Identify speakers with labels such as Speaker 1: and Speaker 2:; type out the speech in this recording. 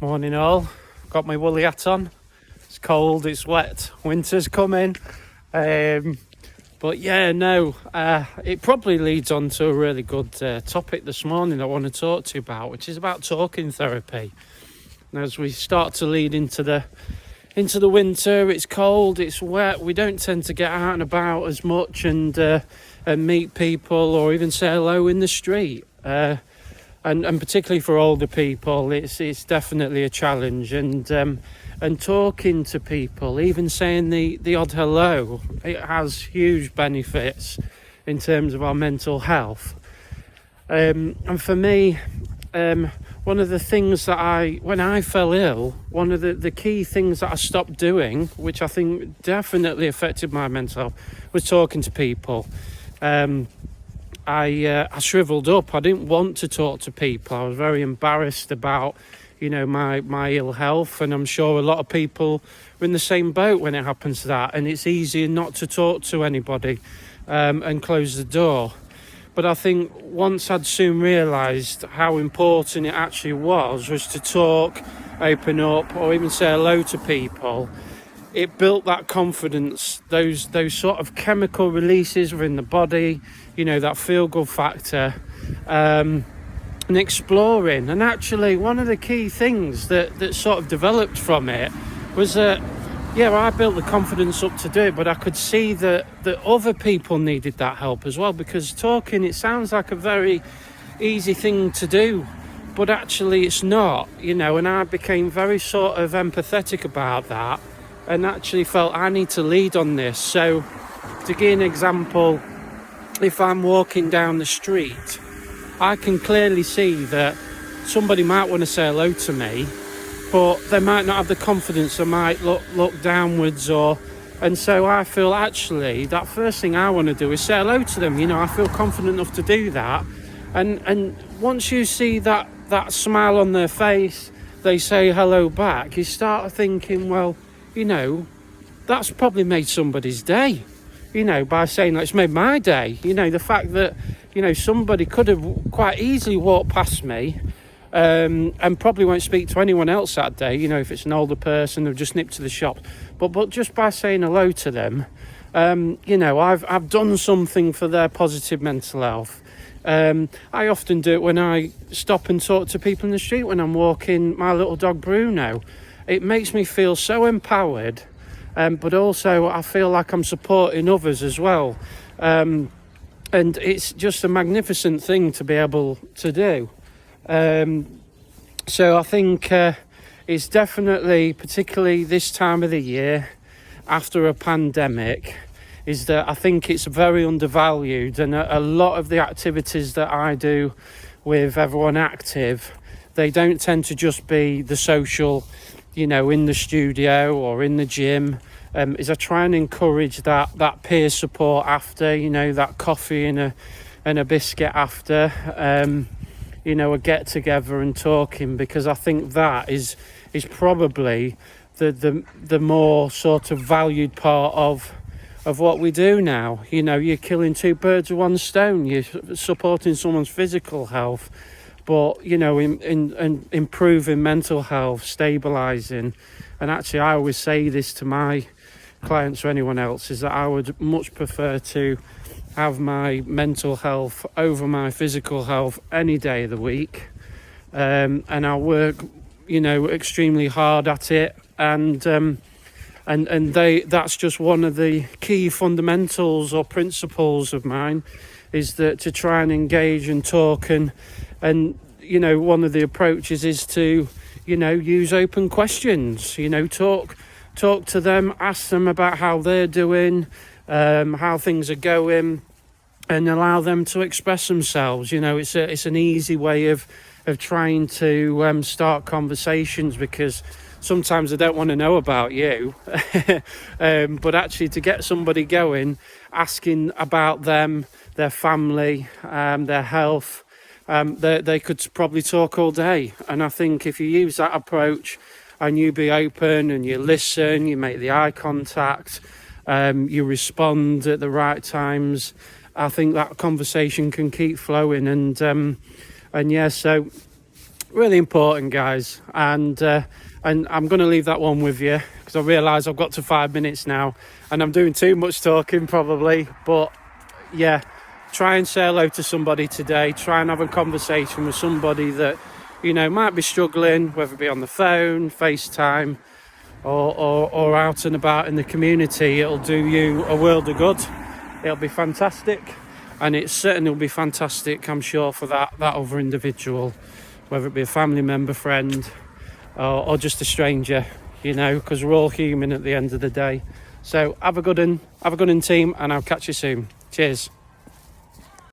Speaker 1: Morning all, got my woolly hat on. It's cold, it's wet, winter's coming. But yeah, no, it probably leads on to a really good topic this morning I want to talk to you about, which is about talking therapy. And as we start to lead into the winter, it's cold, it's wet, we don't tend to get out and about as much and meet people or even say hello in the street. And particularly for older people, it's definitely a challenge. And talking to people, even saying the odd hello, it has huge benefits in terms of our mental health. And for me, one of the things that when I fell ill, one of the key things that I stopped doing, which I think definitely affected my mental health, was talking to people. I shriveled up. I didn't want to talk to people. I was very embarrassed about, my ill health, and I'm sure a lot of people are in the same boat when it happens to that, and it's easier not to talk to anybody and close the door. But I think once I'd soon realised how important it actually was to talk, open up, or even say hello to people, it built that confidence, those sort of chemical releases within the body, that feel-good factor, and exploring. And actually, one of the key things that sort of developed from it was that, I built the confidence up to do it, but I could see that other people needed that help as well, because talking, it sounds like a very easy thing to do, but actually it's not, and I became very sort of empathetic about that and actually felt I need to lead on this. So to give an example, if I'm walking down the street, I can clearly see that somebody might want to say hello to me, but they might not have the confidence. They might look downwards, and so I feel actually that first thing I want to do is say hello to them. I feel confident enough to do that, and once you see that smile on their face, they say hello back, you start thinking, well, that's probably made somebody's day, by saying that it's made my day. The fact that, somebody could have quite easily walked past me and probably won't speak to anyone else that day, if it's an older person who've just nipped to the shop. But just by saying hello to them, I've done something for their positive mental health. I often do it when I stop and talk to people in the street when I'm walking my little dog Bruno. It makes me feel so empowered, but also I feel like I'm supporting others as well. And it's just a magnificent thing to be able to do. So I think it's definitely, particularly this time of the year, after a pandemic, is that I think it's very undervalued, and a lot of the activities that I do with Everyone Active, they don't tend to just be the social, in the studio or in the gym. Is I try and encourage that peer support after, that coffee and a biscuit after, a get together and talking, because I think that is probably the more sort of valued part of what we do now. You're killing two birds with one stone. You're supporting someone's physical health, but in improving mental health, stabilizing. And actually, I always say this to my clients or anyone else, is that I would much prefer to have my mental health over my physical health any day of the week, and I work extremely hard at it, and that's just one of the key fundamentals or principles of mine, is that to try and engage and talk, and one of the approaches is to use open questions, talk to them, ask them about how they're doing, how things are going, and allow them to express themselves. It's an easy way of trying to start conversations, because sometimes they don't want to know about you, but actually to get somebody going, asking about them, their family, their health, they could probably talk all day. And I think if you use that approach and you be open and you listen, you make the eye contact, you respond at the right times, I think that conversation can keep flowing. So Really important, guys. And I'm going to leave that one with you because I realise I've got to 5 minutes now and I'm doing too much talking probably. But yeah, try and say hello to somebody today. Try and have a conversation with somebody that, you know, might be struggling, whether it be on the phone, FaceTime, or out and about in the community. It'll do you a world of good. It'll be fantastic. And it certainly will be fantastic, I'm sure, for that other individual, whether it be a family member, friend, or just a stranger, you know, because we're all human at the end of the day. So have a good one, team, and I'll catch you soon. Cheers.